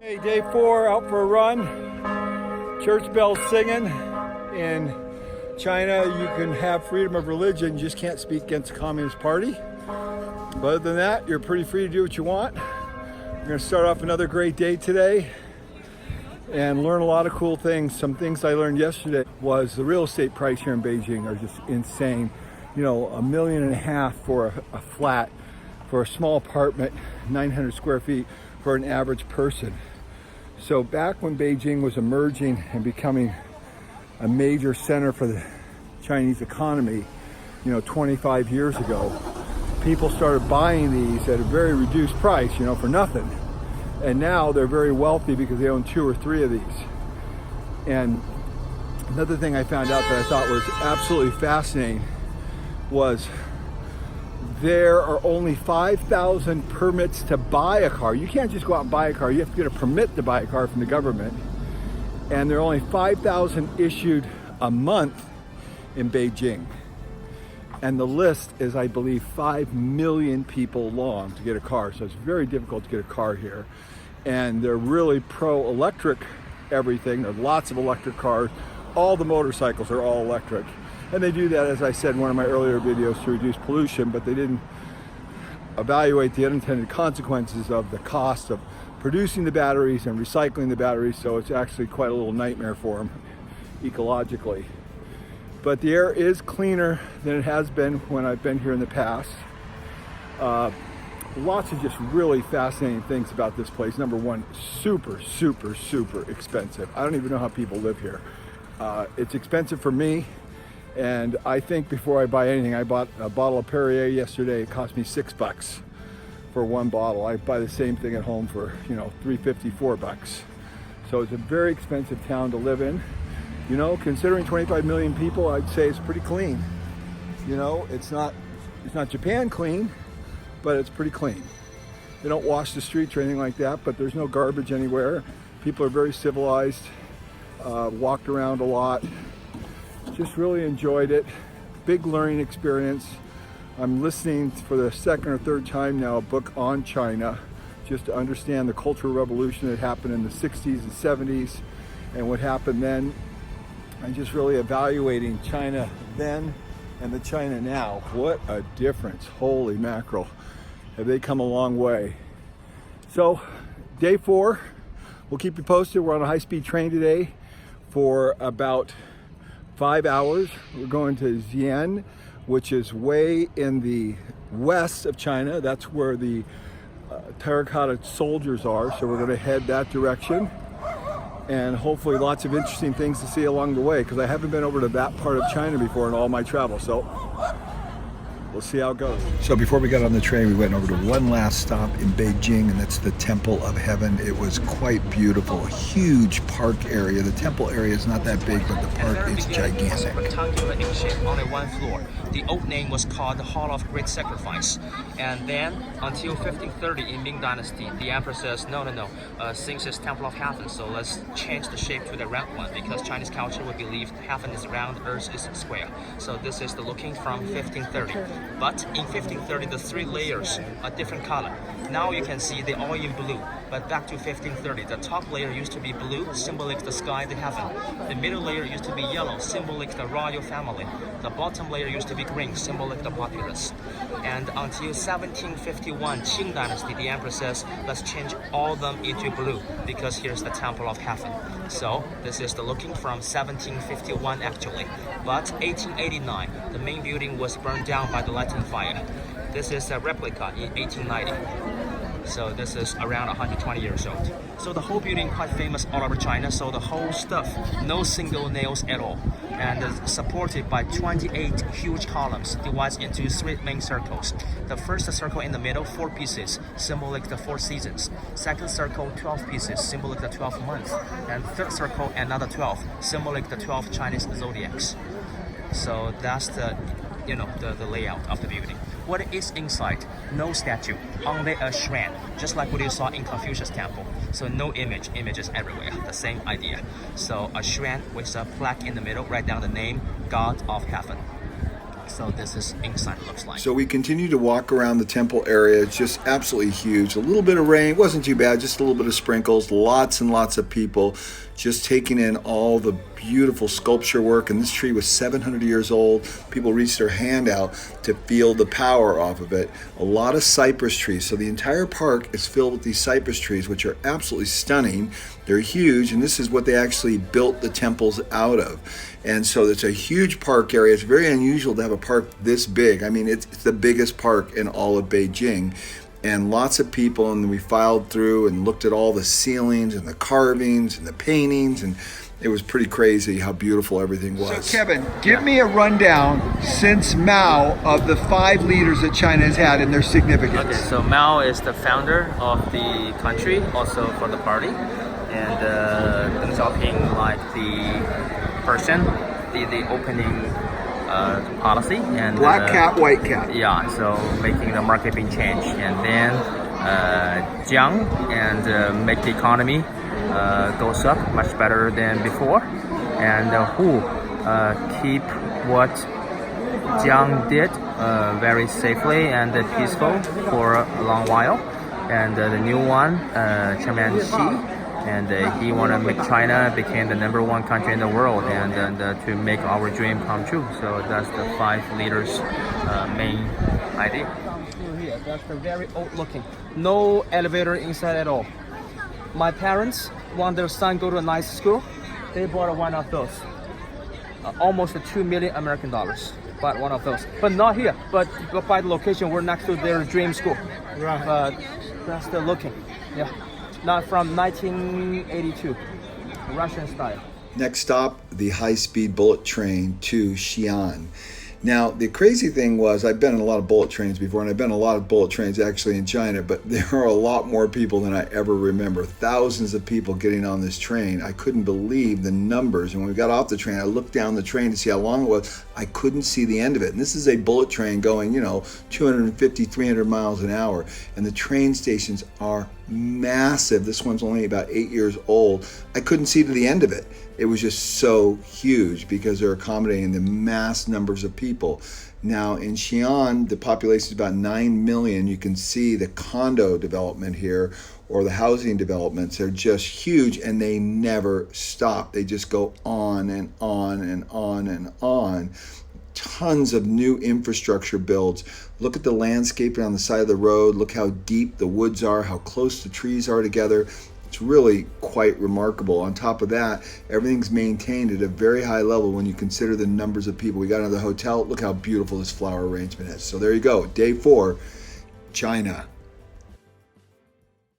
Hey, day 4, out for a run. Church bells singing. In China, you can have freedom of religion, you just can't speak against the Communist Party. But other than that, you're pretty free to do what you want. We're going to start off another great day today and learn a lot of cool things. Some things I learned yesterday was the real estate price here in Beijing are just insane. You know, $1.5 million for a flat, for a small apartment, 900 square feet for an average person. So back when Beijing was emerging and becoming a major center for the Chinese economy, 25 years ago, people started buying these at a very reduced price, for nothing. And now they're very wealthy because they own 2 or 3 of these. And another thing I found out that I thought was absolutely fascinating was there are only 5,000 permits to buy a car. You can't just go out and buy a car. You have to get a permit to buy a car from the government. And there are only 5,000 issued a month in Beijing. And the list is, I believe, 5 million people long to get a car. So it's very difficult to get a car here. And they're really pro-electric everything. There are lots of electric cars. All the motorcycles are all electric. And they do that, as I said in one of my earlier videos, to reduce pollution, but they didn't evaluate the unintended consequences of the cost of producing the batteries and recycling the batteries, so it's actually quite a little nightmare for them ecologically. But the air is cleaner than it has been when I've been here in the past. Lots of just really fascinating things about this place. Number one, super, super, super expensive. I don't even know how people live here. It's expensive for me. And I think before I buy anything, I bought a bottle of Perrier yesterday. It cost me $6 for one bottle. I buy the same thing at home for, $3.50, $4. So it's a very expensive town to live in. Considering 25 million people, I'd say it's pretty clean. It's not Japan clean, but it's pretty clean. They don't wash the streets or anything like that, but there's no garbage anywhere. People are very civilized, walked around a lot. Just really enjoyed it. Big learning experience. I'm listening for the second or third time now a book on China, just to understand the Cultural Revolution that happened in the 60s and 70s and what happened then. I'm just really evaluating China then and the China now. What a difference. Holy mackerel. Have they come a long way. So, day 4, we'll keep you posted. We're on a high-speed train today for about 5 hours. We're going to Xi'an, which is way in the west of China. That's where the terracotta soldiers are. So we're going to head that direction. And hopefully lots of interesting things to see along the way, because I haven't been over to that part of China before in all my travels. So we'll see how it goes. So before we got on the train, we went over to one last stop in Beijing, and that's the Temple of Heaven. It was quite beautiful, a huge park area. The temple area is not that big, but the park is gigantic. Rectangular in shape, only one floor. The old name was called the Hall of Great Sacrifice. And then, until 1530 in Ming Dynasty, the emperor says, no, since it's Temple of Heaven, so let's change the shape to the round one, because Chinese culture would believe heaven is round, earth is square. So this is the looking from 1530. But in 1530, the 3 layers are different color. Now you can see they're all in blue. But back to 1530, the top layer used to be blue, symbolic the sky, the heaven. The middle layer used to be yellow, symbolic the royal family. The bottom layer used to be green, symbolic the populace. And until 1751, Qing Dynasty, the emperor says, let's change all of them into blue, because here's the Temple of Heaven. So this is the looking from 1751 actually. But 1889, the main building was burned down by the Latin fire. This is a replica in 1890. So this is around 120 years old. So the whole building quite famous all over China. So the whole stuff, no single nails at all. And it's supported by 28 huge columns, divided into 3 main circles. The first circle in the middle, 4 pieces, symbolic the 4 seasons. Second circle, 12 pieces, symbolic the 12 months. And third circle, another 12, symbolic the 12 Chinese zodiacs. So that's the layout of the building. What is inside? No statue, only a shrine, just like what you saw in Confucius Temple. So no images everywhere, the same idea. So a shrine with a plaque in the middle, write down the name, God of Heaven. So this is inside looks like. So we continue to walk around the temple area. It's just absolutely huge. A little bit of rain, wasn't too bad, just a little bit of sprinkles, lots and lots of people just taking in all the beautiful sculpture work. And this tree was 700 years old. People reached their hand out to feel the power off of it. A lot of cypress trees. So the entire park is filled with these cypress trees, which are absolutely stunning. They're huge, and this is what they actually built the temples out of. And so it's a huge park area. It's very unusual to have a park this big. I mean, it's the biggest park in all of Beijing. And lots of people, and we filed through and looked at all the ceilings and the carvings and the paintings, and it was pretty crazy how beautiful everything was. So Kevin, give me a rundown since Mao of the 5 leaders that China has had and their significance. Okay, so Mao is the founder of the country, also for the party, and Deng Xiaoping like the person, the opening policy, and black cat, white cat. Yeah, so making the marketing change, and then Jiang and make the economy goes up much better than before, and Hu keep what Jiang did very safely and peaceful for a long while, and the new one, Chairman Xi. And he want to make China become the #1 country in the world, and to make our dream come true. So that's the 5 leaders' main idea. Here, that's the very old looking. No elevator inside at all. My parents want their son go to a nice school. They bought one of those. Almost $2 million American dollars. Bought one of those, but not here. But by the location, we're next to their dream school. Right. But that's the looking. Yeah. Not from 1982, Russian style. Next stop, the high-speed bullet train to Xi'an. Now, the crazy thing was, I've been in a lot of bullet trains before, and I've been in a lot of bullet trains actually in China, but there are a lot more people than I ever remember. Thousands of people getting on this train. I couldn't believe the numbers. And when we got off the train, I looked down the train to see how long it was. I couldn't see the end of it. And this is a bullet train going, 250, 300 miles an hour. And the train stations are massive. This one's only about 8 years old. I couldn't see to the end of it. It was just so huge because they're accommodating the mass numbers of people. Now in Xi'an, the population is about 9 million. You can see the condo development here, or the housing developments. They're just huge, and they never stop. They just go on and on and on and on. Tons of new infrastructure builds. Look at the landscaping on the side of the road. Look how deep the woods are, how close the trees are together. It's really quite remarkable. On top of that, everything's maintained at a very high level when you consider the numbers of people. We got into the hotel. Look how beautiful this flower arrangement is. So there you go. Day 4, China.